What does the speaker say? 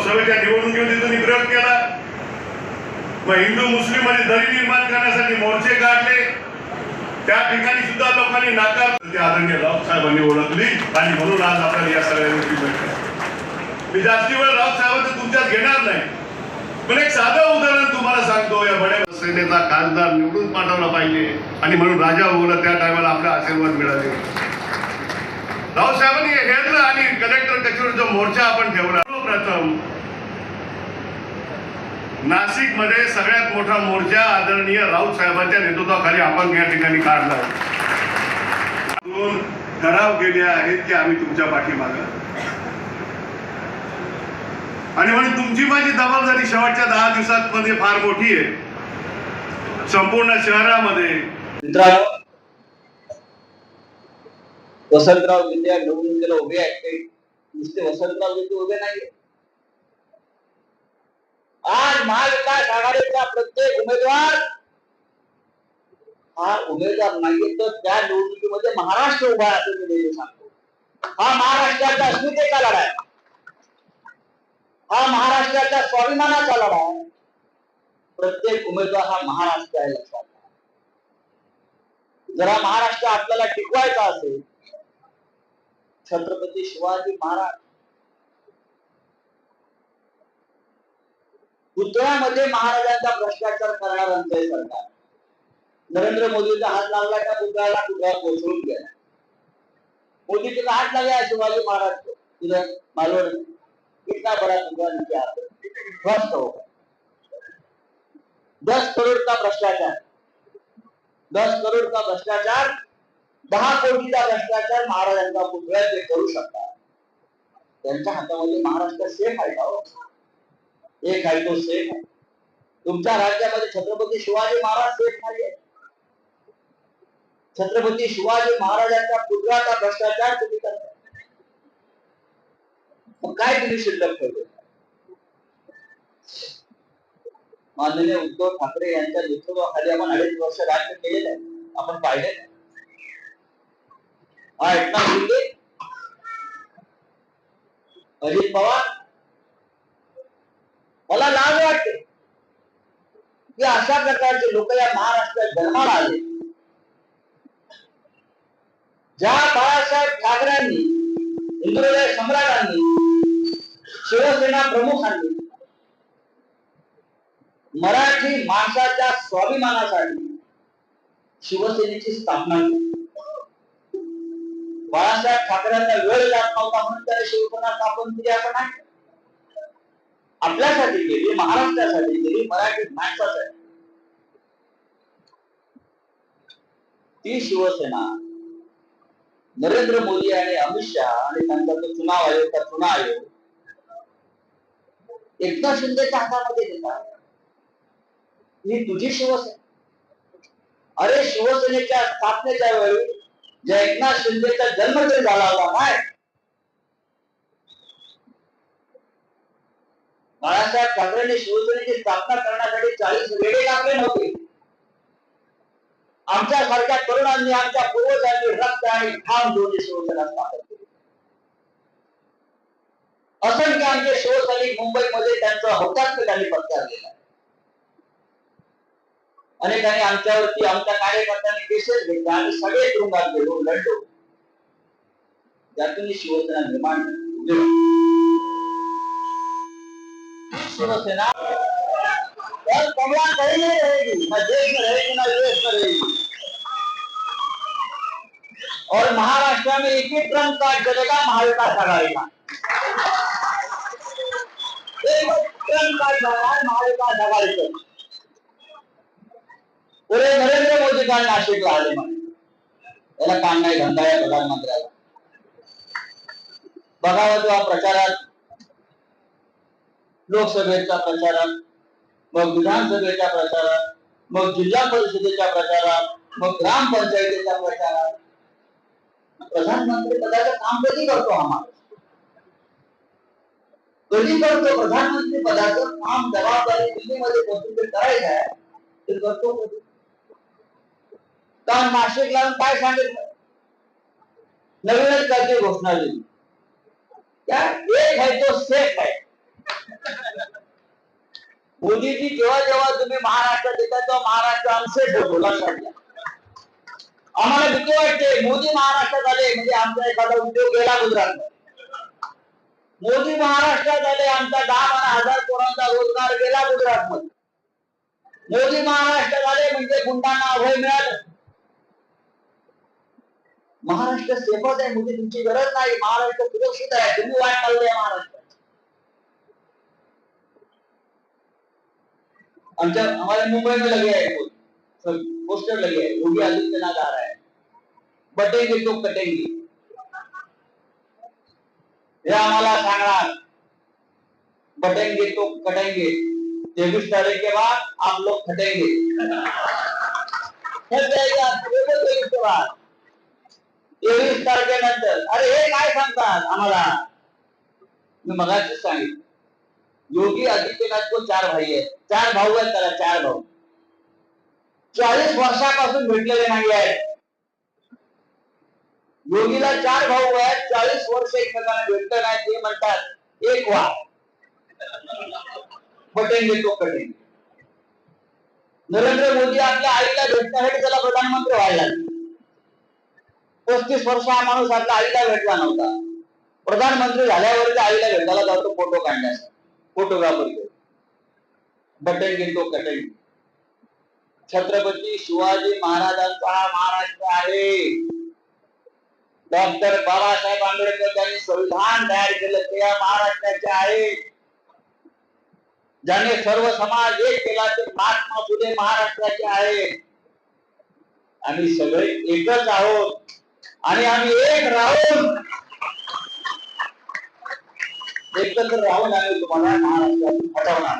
लोकसभेच्या निवडणुकीमध्ये त्यांनी विरोध केला. मग हिंदू मुस्लिम मध्ये दरी निर्माण करण्यासाठी मोर्चे काढले. त्या ठिकाणी सुद्धा लोकांनी नाकार. ते आदरणीय राऊत साहेबांनी ओळखली आणि म्हणून आज आपल्याला या सगळ्या गोष्टी भेटल्या. मी जास्ती वेळ राऊत साहेबांचं तुमच्यात घेणार नाही, पण एक साधं उदाहरण तुम्हाला सांगतो. या बड्या सेनेचा खासदार निवडून पाठवला पाहिजे आणि म्हणून राजा भाऊला त्या टायमाला आपला आशीर्वाद मिळाले. राऊत साहेबांनी घेतलं आणि कलेक्टर कचेरीचा मोर्चा आपण ठेवला. प्रथम नाशिक मध्ये सगळ्यात मोठा मोर्चा आदरणीय राऊत साहेबांच्या नेतृत्वाखाली आपण या ठिकाणी काढला. ठराव केले आहेत की आम्ही तुमच्या पाठीमागे आणि म्हणून तुमची माझी जबाबदारी शेवटच्या 10 दिवसात मध्ये फार मोठी आहे. संपूर्ण शहरामध्ये मित्रांनो, वसंतराव गिंडे निवडणुकीला उभे आहेत. नुसते वसंतराव गिंडे उभे नाही, आज महाविकास आघाडीचा प्रत्येक उमेदवार हा उमेदवार नाही तर त्या निवडणुकीमध्ये महाराष्ट्र उभा आहे असं मी नेहमी सांगतो. हा महाराष्ट्राच्या अस्मितेचा लढा आहे, हा महाराष्ट्राच्या स्वाभिमानाचा लढा आहे. प्रत्येक उमेदवार हा महाराष्ट्र आहे, लक्षात घ्या. जरा महाराष्ट्र आपल्याला टिकवायचा असेल, छत्रपती शिवाजी महाराज पुतळ्यामध्ये महाराजांचा भ्रष्टाचार करणाऱ्यांचं हे सरकार. नरेंद्र मोदीचा हात लागला त्या पुतळ्याला पुतळा कोसळून गेला. मोदीचा हात लागला शिवाजी महाराज तिथं मालवण इतना बड़ा पुतळा नीचे आता ध्वस्त हो गया. 10 करोड़ का भ्रष्टाचार, 10 करोड़ का भ्रष्टाचार, 10 कोटीचा भ्रष्टाचार महाराजांचा पुतळा ते करू शकतात. त्यांच्या हातामध्ये महाराष्ट्र सेफ आहे का? एक आहे तो सेफ आहे. तुमच्या राज्यामध्ये छत्रपती शिवाजी महाराज सेफ नाहीये. छत्रपती शिवाजी महाराजांच्या पुतळ्याचा भ्रष्टाचार तुम्ही करता. मग काय तुम्ही शिल्लक ठेवले? माननीय उद्धव ठाकरे यांच्या नेतृत्वाखाली आपण 2.5 वर्ष राज्य केलेलं आहे, आपण पाहिले. हा एकनाथ शिंदे, अजित पवार, मला लाज वाटते की अशा प्रकारचे लोक या महाराष्ट्रात जन्माला आले. ज्या बाळासाहेब ठाकरेंनी, हिंदुहृदय सम्राटांनी, शिवसेना प्रमुखांनी मराठी माणसाच्या स्वाभिमानासाठी शिवसेनेची स्थापना केली. बाळासाहेब ठाकरेंना वेळ जात नव्हता म्हणून त्याने शिवसेना स्थापन केली असं नाही. आपल्यासाठी केली, महाराष्ट्रासाठी केली, मराठी माणसासाठी. ती शिवसेना नरेंद्र मोदी आणि अमित शहा आणि त्यांचा जो चुनाव आयोग, त्या चुनाव आयोग एकनाथ शिंदेच्या हातामध्ये देतात. ही तुझी शिवसेना. अरे शिवसेनेच्या स्थापनेच्या वेळी ज्या एकनाथ शिंदेचा जन्म जरी झाला होता काय, बाळासाहेब ठाकरेंनी शिवसेनेची स्थापना करण्यासाठी 40 वेळे लागले नव्हते. आमच्या सारख्या तरुणांनी, आमच्या पूर्वजांनी रक्त आणि घाम देऊन शिवसेना स्थापन केली. असंख्य आमचे शिवसैनिक मुंबईमध्ये त्यांचा हौतात्म्य त्यांनी पत्करलेला आहे. अनेकांनी आमच्यावरती, आमच्या कार्यकर्त्यांनी केसेस घेतल्या, आम्ही सगळे तुरुंगात गेलो, लढलो. त्यातून शिवसेना निर्माण झाली. शिवसेना कमला कहीं नहीं रहेगी, न देश में रहेगी, न विदेश में रहेगी. और महाराष्ट्र में एक ही ट्रम्प कार्ड चलेगा, महाविकास आघाड़ी का. एक ट्रम्प कार्ड बना है महाविकास आघाड़ी का. पुरे नरेंद्र मोदी का नाशिकला आले म्हणे, याला काम नाही धंदा आहे प्रधानमंत्र्याला. बघावं तेव्हा प्रचारात, लोकसभेच्या प्रचारात, मग विधानसभेच्या प्रचारात, मग जिल्हा परिषदेच्या प्रचारात, मग ग्रामपंचायतीच्या प्रचारात प्रधानमंत्री पदाचं काम कधी करतो? आम्हाला कधी करतो प्रधानमंत्री पदाचं काम? जबाबदारी दिल्लीमध्ये बसून ते करायचं आहे, ते करतो कधी? कारण नाशिकला काय सांगितलं? नवीनच काहीतरी घोषणा दिली, क्या एक है तो सेफ है. मोदीजी जेव्हा जेव्हा तुम्ही महाराष्ट्रात येता तेव्हा महाराष्ट्र आमचे ठेवतो लक्षात घ्या. आम्हाला भीती वाटते मोदी महाराष्ट्रात आले म्हणजे आमचा एखादा उद्योग गेला गुजरात. मोदी महाराष्ट्रात आले आमचा 10-12 हजार कोणाचा रोजगार गेला गुजरात मध्ये. मोदी महाराष्ट्रात आले म्हणजे गुंडांना अभय मिळालं. महाराष्ट्र सेफच आहे म्हणजे तुमची गरज नाही. महाराष्ट्र सुरक्षित आहे. तुम्ही वाट लावली आहे महाराष्ट्र. हमारे मुंबई में लगे हैं पोस्टर लगे हैं योगी आदित्यनाथ आ रहा है बटेंगे तो कटेंगे. हे आम्हाला सांगणार बटेंगे तो कटेंगे 23 तारीख के बाद आप लोग खटेंगे. 23 तारखेनंतर. अरे हे काय सांगतात आम्हाला. मी मगाशीच सांगितलं योगी आदित्यनाथ को 4 भाई है. 4 भाऊ आहेत त्याला 4 भाऊ. 40 वर्षापासून भेटलेले नाही आहेत. योगीला 4 भाऊ आहेत. 40 वर्ष एकमेकांना भेटलं नाही. ते म्हणतात एक वा बटेंगे तो कटेंगे. नरेंद्र मोदी आपल्या आईला भेटण्यासाठी त्याला प्रधानमंत्री व्हायला लागले. 35 वर्ष हा माणूस आपल्या आईला भेटला नव्हता. प्रधानमंत्री झाल्यावर त्या आईला भेटायला जातो फोटो काढण्यासाठी. फोटोग्राफर घेऊन बटेंगे तो कटेंगे. छत्रपती शिवाजी महाराजांचा हा महाराष्ट्र आहे. डॉक्टर बाबासाहेब आंबेडकर यांनी संविधान तयार केलं ते या महाराष्ट्राचे आहे. ज्याने सर्व समाज एक केला ते महात्मा फुले महाराष्ट्राचे आहे. आम्ही सगळे एकच आहोत आणि आम्ही एक राहून एकत्र राहून आम्ही तुम्हाला महाराष्ट्रातून हटवणार.